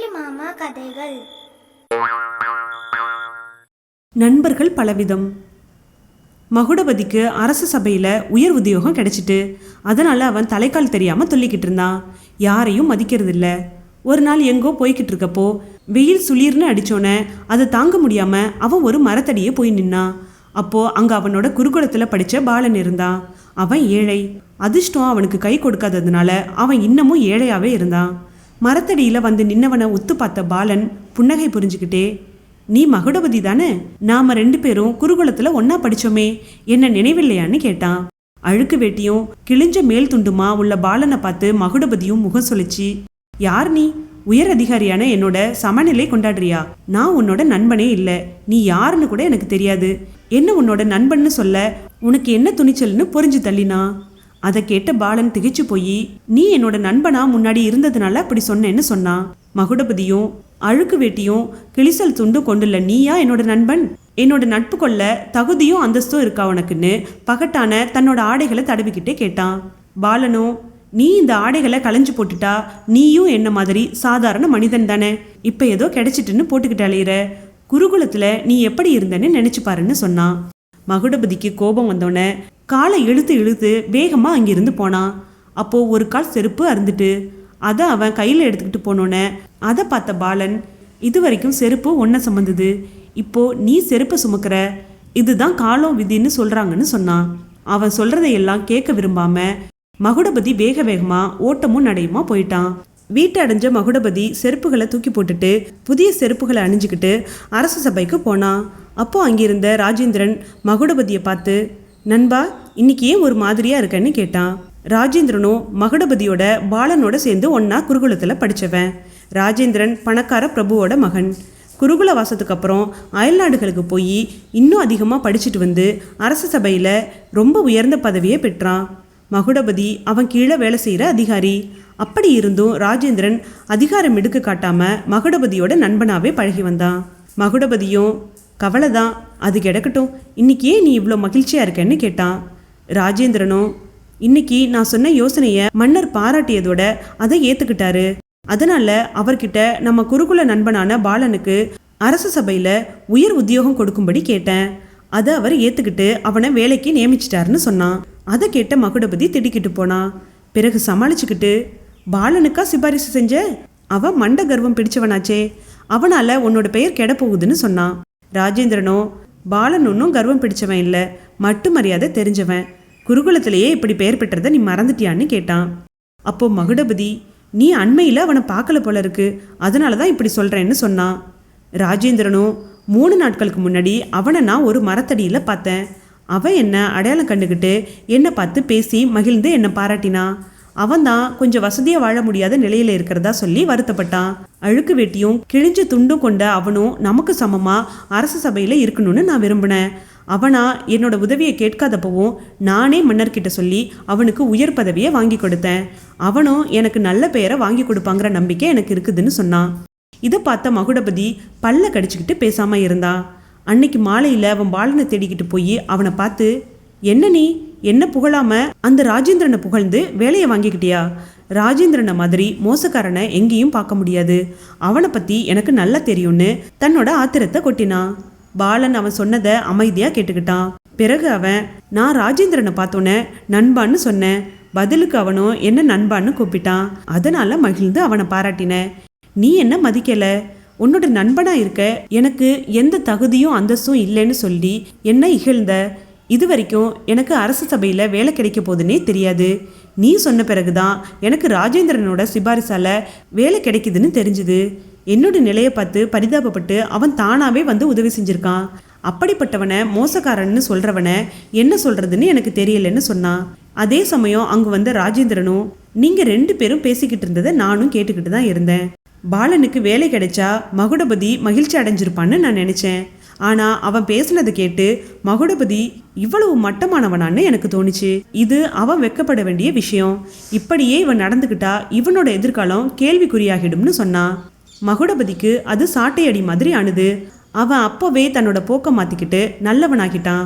அம்புலி மாமா கதைகள். நண்பர்கள் பலவிதம். மகுடபதிக்கு அரசு சபையில் உயர் உத்தியோகம் கிடைச்சிட்டு அதனால் அவன் தலைக்கால் தெரியாமல் சொல்லிக்கிட்டு இருந்தான். யாரையும் மதிக்கிறது இல்லை. ஒரு நாள் எங்கோ போய்கிட்டு இருக்கப்போ வெயில் சுளீர்னு அடித்தோன்னே அதை தாங்க முடியாமல் அவன் ஒரு மரத்தடியே போய் நின்னான். அப்போது அங்கே அவனோட குருகுலத்தில் படித்த பாலன் இருந்தான். அவன் ஏழை. அதிர்ஷ்டம் அவனுக்கு கை கொடுக்காததுனால அவன் இன்னமும் ஏழையாகவே இருந்தான். மரத்தடியில் வந்து நின்னவனை உத்து பார்த்த பாலன் புன்னகை புரிஞ்சுக்கிட்டே, நீ மகுடபதி தானே? நாம 2 பேரும் குருகுலத்தில் ஒன்னா படித்தோமே, என்ன நினைவில்லையான்னு கேட்டான். அழுக்கு வேட்டியும் கிழிஞ்ச மேல் துண்டுமா உள்ள பாலனை பார்த்து மகுடபதியும் முகம் சொலிச்சு, யார் நீ? உயர் அதிகாரியான என்னோட சமநிலை கொண்டாடுறியா? நான் உன்னோட நண்பனே இல்லை. நீ யாருன்னு கூட எனக்கு தெரியாது. என்ன உன்னோட நண்பன்னு சொல்ல உனக்கு என்ன துணிச்சல்னு புரிஞ்சு தள்ளினா. அதை கேட்ட பாலன் திகைச்சு போய், நீ என்னோட நண்பனா முன்னாடி இருந்ததுனால அப்படி சொன்னேன்னு சொன்னான். மகுடபதியும், அழுக்கு வேட்டியும் கிழிசல் துண்டு கொண்டுள்ள நீயா என்னோட நண்பன்? என்னோட நட்பு கொள்ள தகுதியும் அந்தஸ்தும் இருக்கா உனக்குன்னு பகட்டான தன்னோட ஆடைகளை தடவிக்கிட்டே கேட்டான். பாலனும், நீ இந்த ஆடைகளை களைஞ்சு போட்டுட்டா நீயும் என்ன மாதிரி சாதாரண மனிதன் தானே, இப்போ ஏதோ கிடைச்சிட்டுன்னு போட்டுக்கிட்டு அலையிற. குருகுலத்தில் நீ எப்படி இருந்தன்னு நினைச்சு பாருன்னு சொன்னான். மகுடபதிக்கு கோபம் வந்தோடனே காலை இழுத்து வேகமாக அங்கிருந்து போனான். அப்போது ஒரு கால் செருப்பு அறுந்துட்டு அதை அவன் கையில் எடுத்துக்கிட்டு போனோன்னே அதை பார்த்த பாலன், இது வரைக்கும் செருப்பு ஒன்றை சுமந்தது, இப்போது நீ செருப்பை சுமக்கிற, இதுதான் காலம் விதின்னு சொல்கிறாங்கன்னு சொன்னான். அவன் சொல்கிறதையெல்லாம் கேட்க விரும்பாம மகுடபதி வேகமாக ஓட்டமும் நடையுமா போயிட்டான். வீட்டை அடைஞ்ச மகுடபதி செருப்புகளை தூக்கி போட்டுட்டு புதிய செருப்புகளை அணிஞ்சுக்கிட்டு அரசு சபைக்கு போனான். அப்போ அங்கிருந்த ராஜேந்திரன் மகுடபதியை பார்த்து, நண்பா, இன்னைக்கு ஏன் ஒரு மாதிரியா இருக்கன்னு கேட்டான். ராஜேந்திரனும் மகுடபதியோட பாலனோட சேர்ந்து ஒன்னா குருகுலத்தில் படித்தவன். ராஜேந்திரன் பணக்கார பிரபுவோட மகன். குருகுல வாசத்துக்கு அப்புறம் அயல்நாடுகளுக்கு போய் இன்னும் அதிகமாக படிச்சுட்டு வந்து அரசு சபையில் ரொம்ப உயர்ந்த பதவியை பெற்றான். மகுடபதி அவன் கீழே வேலை செய்கிற அதிகாரி. அப்படி இருந்தும் ராஜேந்திரன் அதிகாரம் எடுக்க காட்டாம மகுடபதியோட நண்பனாவே பழகி வந்தான். மகுடபதியும், கவலைதான், அது கிடக்கட்டும், இன்னைக்கு ஏன் நீ இவ்வளோ மகிழ்ச்சியா இருக்கன்னு கேட்டான். ராஜேந்திரனும், இன்னைக்கு நான் சொன்ன யோசனையை மன்னர் பாராட்டியதோட அதை ஏத்துக்கிட்டாரு. அதனால அவர்கிட்ட நம்ம குருகுல நண்பனான பாலனுக்கு அரசு சபையில உயர் உத்தியோகம் கொடுக்கும்படி கேட்டேன். அதை அவர் ஏத்துக்கிட்டு அவனை வேலைக்கு நியமிச்சிட்டாருன்னு சொன்னான். அதை கேட்ட மகுடபதி திடுக்கிட்டு போனான். பிறகு சமாளிச்சுக்கிட்டு, பாலனுக்கா சிபாரிசு செஞ்ச? அவன் மண்ட கர்வம் பிடிச்சவனாச்சே, அவனால உன்னோட பெயர் கெட போகுதுன்னு சொன்னான். ராஜேந்திரனோ, பாலன் ஒன்றும் கர்வம் பிடிச்சவன் இல்லை, மட்டு மரியாதை தெரிஞ்சவன். குருகுலத்திலேயே இப்படி பெயர் பெற்றதை நீ மறந்துட்டியான்னு கேட்டான். அப்போ மகுடபதி, நீ அண்மையில் அவனை பார்க்கல போல இருக்கு, அதனால தான் இப்படி சொல்கிறேன்னு சொன்னான். ராஜேந்திரனும், 3 நாட்களுக்கு முன்னாடி அவனை நான் ஒரு மரத்தடியில் பார்த்தேன். அவன் என்ன அடையாளம் கண்டுக்கிட்டு என்னை பார்த்து பேசி மகிழ்ந்து என்னை பாராட்டினான். அவன் தான் கொஞ்சம் வசதியாக வாழ முடியாத நிலையில் இருக்கிறதா சொல்லி வருத்தப்பட்டான். அழுக்கு வேட்டியும் கிழிஞ்ச துண்டும் கொண்ட அவனும் நமக்கு சமமாக அரசு சபையில் இருக்கணும்னு நான் விரும்பினேன். அவனா என்னோட உதவியை கேட்காதப்பவும் நானே மன்னர்கிட்ட சொல்லி அவனுக்கு உயர் பதவியை வாங்கி கொடுத்தேன். அவனும் எனக்கு நல்ல பெயரை வாங்கி கொடுப்பாங்கிற நம்பிக்கை எனக்கு இருக்குதுன்னு சொன்னான். இதை பார்த்த மகுடபதி பல்ல கடிச்சுக்கிட்டு பேசாமல் இருந்தான். அன்னைக்கு மாலையில் அவன் பாலனை தேடிக்கிட்டு போய் அவனை பார்த்து, என்ன நீ என்ன புகழாம அந்த ராஜேந்திரனை புகழ்ந்து வேலையை வாங்கிக்கிட்டியா? ராஜேந்திரனை மாதிரி மோசக்காரனை எங்கேயும் பார்க்க முடியாது, அவனை பற்றி எனக்கு நல்லா தெரியும்னு தன்னோட ஆத்திரத்தை கொட்டினான். பாலன் அவன் சொன்னதை அமைதியாக கேட்டுக்கிட்டான். பிறகு அவன், நான் ராஜேந்திரனை பார்த்தோன்னே நண்பான்னு சொன்னேன். பதிலுக்கு அவனும் என்ன நண்பான்னு கூப்பிட்டான். அதனால மகிழ்ந்து அவனை பாராட்டினேன். நீ என்ன மதிக்கல, உன்னோட நண்பனா இருக்க எனக்கு எந்த தகுதியும் அந்தஸ்தும் இல்லைன்னு சொல்லி என்ன இகழ்ந்த. இது வரைக்கும் எனக்கு அரசு சபையில் வேலை கிடைக்க போதுன்னே தெரியாது. நீ சொன்ன பிறகுதான் எனக்கு ராஜேந்திரனோட சிபாரிசால வேலை கிடைக்குதுன்னு தெரிஞ்சுது. என்னோட நிலையை பார்த்து பரிதாபப்பட்டு அவன் தானாவே வந்து உதவி செஞ்சிருக்கான். அப்படிப்பட்டவனை மோசக்காரன்னு சொல்றவனை என்ன சொல்றதுன்னு எனக்கு தெரியலன்னு சொன்னான். அதே சமயம் அங்கு வந்த ராஜேந்திரனும், நீங்க 2 பேரும் பேசிக்கிட்டு இருந்ததை நானும் கேட்டுக்கிட்டு தான் இருந்தேன். பாலனுக்கு வேலை கிடைச்சா மகுடபதி மகிழ்ச்சி அடைஞ்சிருப்பான்னு நான் நினைச்சேன். ஆனால் அவன் பேசுனதை கேட்டு மகுடபதி இவ்வளவு மட்டமானவனான்னு எனக்கு தோணுச்சு. இது அவன் வெட்கப்பட வேண்டிய விஷயம். இப்படியே இவன் நடந்துக்கிட்டா இவனோட எதிர்காலம் கேள்விக்குறியாகிடும்னு சொன்னான். மகுடபதிக்கு அது சாட்டையடி மாதிரி ஆனது. அவன் அப்போவே தன்னோட போக்க மாற்றிக்கிட்டு நல்லவனாகிட்டான்.